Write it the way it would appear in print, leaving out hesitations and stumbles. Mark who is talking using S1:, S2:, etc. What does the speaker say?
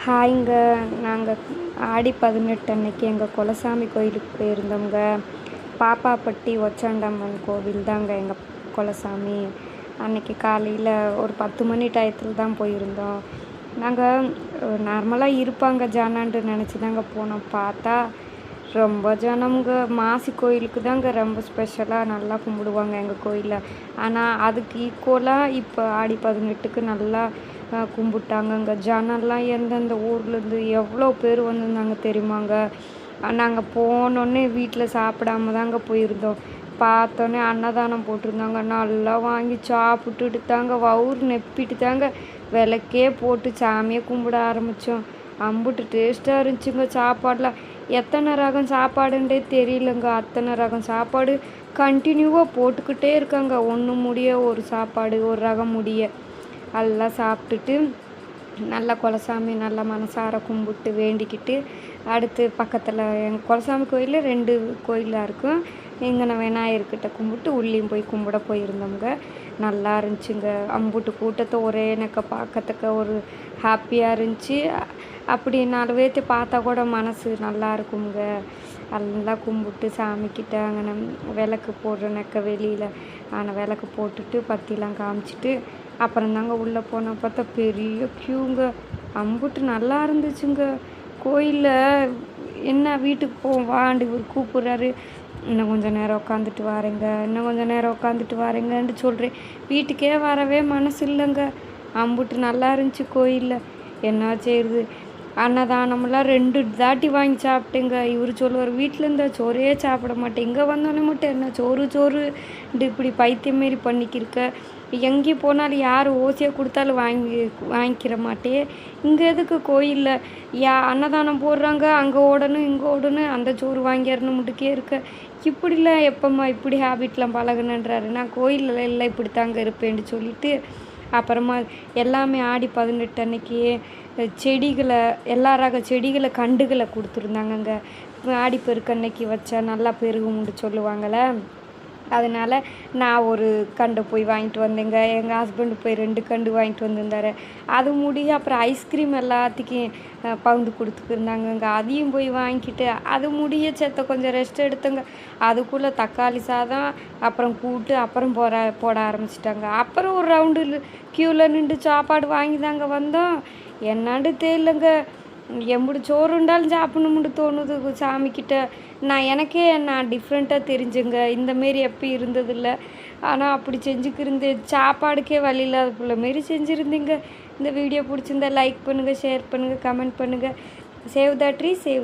S1: ஹாய்ங்க. நாங்கள் ஆடி 18 அன்னைக்கு எங்கள் குலசாமி கோயிலுக்கு போயிருந்தோங்க. பாப்பாப்பட்டி ஒச்சாண்டம்மன் கோவில் தாங்க எங்கள் குலசாமி. அன்னைக்கு காலையில் ஒரு 10 மணி டயத்தில் தான் போயிருந்தோம். நாங்கள் நார்மலாக இருப்பாங்க ஜனன்ட்டு நினச்சி தாங்க போனோம். பார்த்தா ரொம்ப ஜனம்ங்க. மாசி கோயிலுக்கு தாங்க ரொம்ப ஸ்பெஷலாக நல்லா கும்பிடுவாங்க எங்கள் கோயிலில். ஆனால் அதுக்கு ஈக்குவலாக இப்போ ஆடி 18க்கு நல்லா கும்பிட்டாங்கங்க. ஜனம்லாம் எந்தெந்த ஊர்லேருந்து எவ்வளோ பேர் வந்திருந்தாங்க தெரியுமாங்க. நாங்கள் போனோடனே வீட்டில் சாப்பிடாம தாங்க போயிருந்தோம். பார்த்தோன்னே அன்னதானம் போட்டிருந்தாங்க. நல்லா வாங்கி சாப்பிட்டுட்டு தாங்க வவுறு நெப்பிட்டு தாங்க விளக்கே போட்டு சாமியை கும்பிட ஆரம்பித்தோம். அம்புட்டு டேஸ்ட்டாக இருந்துச்சுங்க சாப்பாடெலாம். எத்தனை ரகம் சாப்பாடுன்றே தெரியலங்க. அத்தனை ரகம் சாப்பாடு கண்டினியூவாக போட்டுக்கிட்டே இருக்காங்க. ஒன்று முடிய ஒரு சாப்பாடு, ஒரு ரகம் முடிய எல்லாம் சாப்பிட்டுட்டு நல்லா குலசாமி நல்லா மனசார கும்பிட்டு வேண்டிக்கிட்டு அடுத்து பக்கத்தில் எங்கள் குலசாமி கோயிலில் 2 கோயிலாக இருக்கும். இங்கே விநாயகர்கிட்ட கும்பிட்டு உள்ளேயும் போய் கும்பிட போயிருந்தோங்க. நல்லா இருந்துச்சுங்க. அம்புட்டு கூட்டத்தை ஒரே எனக்கு பார்க்கறதுக்கு ஒரு ஹாப்பியாக இருந்துச்சு. அப்படி 4 பேர்த்து பார்த்தா கூட மனசு நல்லா இருக்குங்க. நல்லா கும்பிட்டு சாமிக்கிட்ட அங்கே விளக்கு போடுறனக்க வெளியில் ஆனால் விளக்கு போட்டுட்டு பத்திலாம் காமிச்சிட்டு அப்புறம் தாங்க உள்ளே போனால் பார்த்தா பெரிய க்யூங்க. அம்புட்டு நல்லா இருந்துச்சுங்க. கோயிலில் என்ன வீட்டுக்கு போவோம் வாண்டு இவர் கூப்பிட்றாரு. இன்னும் கொஞ்சம் நேரம் உட்காந்துட்டு வாரேங்க, இன்னும் கொஞ்சம் நேரம் உட்காந்துட்டு வாரேங்கன்ட்டு சொல்கிறேன். வீட்டுக்கே வரவே மனசு இல்லைங்க. அம்புட்டு நல்லா இருந்துச்சு கோயிலில். என்ன செய்யுது, அன்னதானமெல்லாம் 2 தாட்டி வாங்கி சாப்பிட்டேங்க. இவர் சொல்லுவார் வீட்டில் இருந்தால் சோறே சாப்பிட மாட்டேன், இங்கே வந்தோடனே மட்டும் என்ன சோறு இப்படி பைத்தியம் மாரி பண்ணிக்கிருக்க. எங்கேயும் போனாலும் யார் ஓசியாக கொடுத்தாலும் வாங்கிக்கிற மாட்டே. இங்கே எதுக்கு கோயிலில் அன்னதானம் போடுறாங்க, அங்கே ஓடணும் இங்கே ஓடணும், அந்த சோறு வாங்கிடணும் முட்டுக்கே இருக்க. இப்படிலாம் எப்போம்மா இப்படி ஹேபிட்லாம் பழகுனன்றாரு. நான் கோயிலில் எல்லாம் இப்படி தாங்க இருப்பேன்னு சொல்லிவிட்டு அப்புறமா எல்லாமே ஆடி 18 அன்னைக்கு செடிகளை எல்லா ரக செடிகளை கண்டுகளை கொடுத்துருந்தாங்கங்க. ஆடி பெருக்கு அன்னைக்கு வச்சா நல்லா பெருகும்னு சொல்லுவாங்கள்ல. அதனால் நான் ஒரு கண்டு போய் வாங்கிட்டு வந்தேங்க. எங்கள் ஹஸ்பண்டு போய் 2 கண்டு வாங்கிட்டு வந்திருந்தாரு. அது முடிய அப்புறம் ஐஸ்கிரீம் எல்லாத்துக்கும் பவுண்டு கொடுத்துக்கிருந்தாங்கங்க. அதையும் போய் வாங்கிக்கிட்டு அது முடிய செத்த கொஞ்சம் ரெஸ்ட் எடுத்தங்க. அதுக்குள்ளே தக்காளி சாதம் அப்புறம் கூட்டு அப்புறம் போட ஆரம்பிச்சிட்டாங்க. அப்புறம் ஒரு ரவுண்டு க்யூவில் நின்று சாப்பாடு வாங்கி தாங்க வந்தோம். என்னான்னு தெரியலங்க. எம்புடு சோறு உண்டாலும் சாப்பிடணும்னு தோணுது சாமிக்கிட்ட. நான் டிஃப்ரெண்ட்டாக தெரிஞ்சுங்க. இந்தமாரி எப்போ இருந்ததில்லை. ஆனால் அப்படி செஞ்சுக்கிருந்தேன். சாப்பாடுக்கே வழி இல்லாத பிள்ளை மாரி செஞ்சுருந்தீங்க. இந்த வீடியோ பிடிச்சிருந்தா லைக் பண்ணுங்கள், ஷேர் பண்ணுங்கள், கமெண்ட் பண்ணுங்கள். Save the tree save